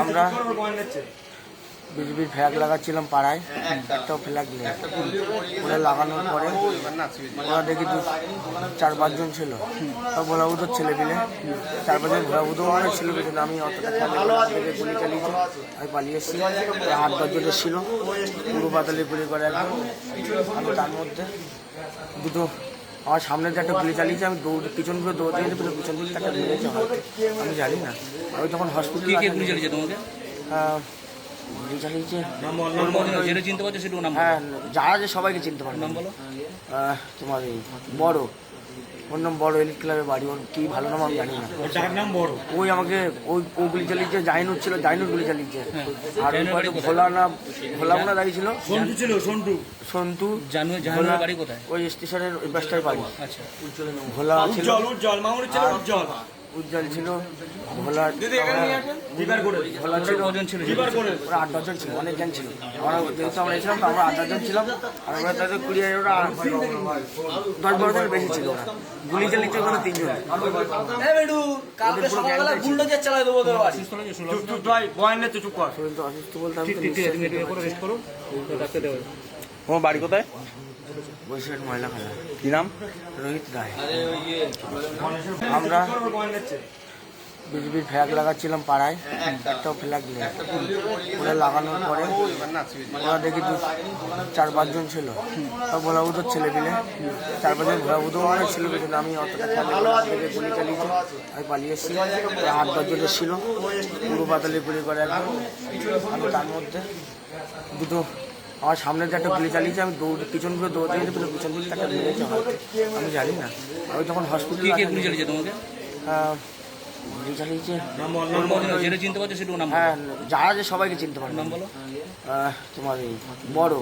আমরা বিজেপির ফ্ল্যাগ লাগাচ্ছিলাম পাড়ায়, একটাও ফ্ল্যাগ নেই। ওরা লাগানোর পরে ওরা দেখি 4-5 জন ছিল, সব ভোলাবুধোর ছেলে পেলে, 4-5 জন ভোলাবুধো অনেক ছিল। কিন্তু আমি অতটা থেকে গুলি চালিয়েছি, আমি পালিয়ে এসেছি। 8-10 জন ছিল, পুরো পাতালি গুলি করে একদম। আমি তার মধ্যে দুটো আমার সামনে যে একটা গুলি চালিয়েছি, আমি পিছন করে দৌড়তে গেছি, পিছন দিকে একটা মেরেছে হয়তো, আমি জানি না। আমি তখন হসপিটালে গুলি চালিয়েছে তোমাকে? গুলি চালিয়েছে, চিনতে পারছো সেটুকু নাম? হ্যাঁ, যারা যে সবাইকে চিনতে পারে। নাম বলো। তোমার এই বড়, ওর নাম বড়, এলিট ক্লাবের বাড়ি। ওর কি ভালো নাম আমি জানি না। নাম বড়। ওই আমাকে ও গুলি চালিয়েছে, জাইনুর ছিল, জাইনুর গুলি চালিয়েছে। আর ভোলা না দাঁড়িয়েছিল, সন্তু। জানুর বাড়ি কোথায়? ওই স্টেশনের ওই বাসটায় বাড়ি। আচ্ছা। ভোলা ছিল, উজ্জ্বল ছিল, ভোলা ছিল, কজন ছিল? ওরা 8-10 জন ছিল, অনেক জন ছিল। আমরা যেহেতু আমরা এসেছিলাম তো আমরা 8-10 জন ছিলাম। আর আমরা তাদের 20 ওরা 10-12 জন বেশি ছিল। ওরা গুলি চালিয়েছে ওখানে 3 জন। অসুস্থ বলতে তোমার বাড়ি কোথায়? বৈশাখ ময়লা খেলা। কি নাম? রোহিত রায়। আমরা বিজেপির ফ্ল্যাগ লাগাচ্ছিলাম পাড়ায়, একটাও ফ্ল্যাগ নেই। ওরা লাগানোর পরে ওরা দেখি 4-5 জন ছিল, সব ভোলাবুধোর ছেলে পেলে, 4-5 জন ভোলাবুধো অনেক ছিল। কিন্তু আমি অতটা থেকে গুলি চালিয়েছি, আমি পালিয়ে এসেছি। 8-10 জনের ছিল, পুরো পাতালি গুলি করে একদম। আমি তার মধ্যে দুটো আমার সামনে যে একটা গুলি চালিয়েছি, আমি পিছন করে দৌড়তে গেছি, পিছন দিকে একটা মেরেছে হয়তো, আমি জানি না। আমি তখন হসপিটালে গুলি চালিয়েছে তোমাকে? গুলি চালিয়েছে, চিনতে পারছো সেটুকু নাম? হ্যাঁ, যারা যে সবাইকে চিনতে পারে। নাম বলো। তোমার এই বড়,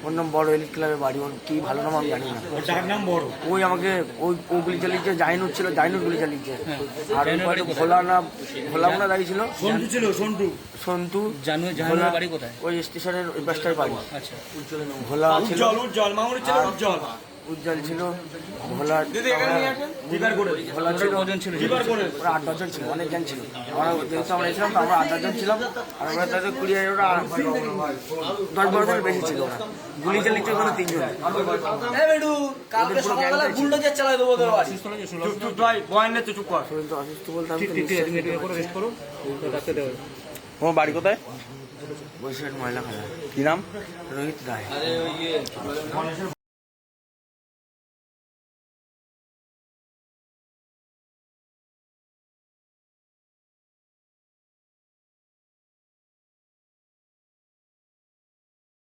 ওর নাম বড়, এলিট ক্লাবের বাড়ি। ওর কি ভালো নাম আমি জানি না। নাম বড়। ওই আমাকে ও গুলি চালিয়েছে, জাইনুর ছিল, জাইনুর গুলি চালিয়েছে। আর ভোলা না দাঁড়িয়েছিল, সন্তু। জানুর বাড়ি কোথায়? ওই স্টেশনের ওই বাসটায় বাড়ি। আচ্ছা। ভোলা ছিল, উজ্জ্বল ছিল, ভোলা ছিল, কজন ছিল? ওরা 8-10 জন ছিল, অনেক জন ছিল। আমরা যেহেতু আমরা এসেছিলাম তো আমরা 8-10 জন ছিলাম। আর আমরা তাদের 20 ওরা 10-12 জন বেশি ছিল। ওরা গুলি চালিয়েছে ওখানে 3 জন। অসুস্থ বলতে তোমার বাড়ি কোথায়? বৈশাখ ময়লা খেলা। কি নাম? রোহিত রায়।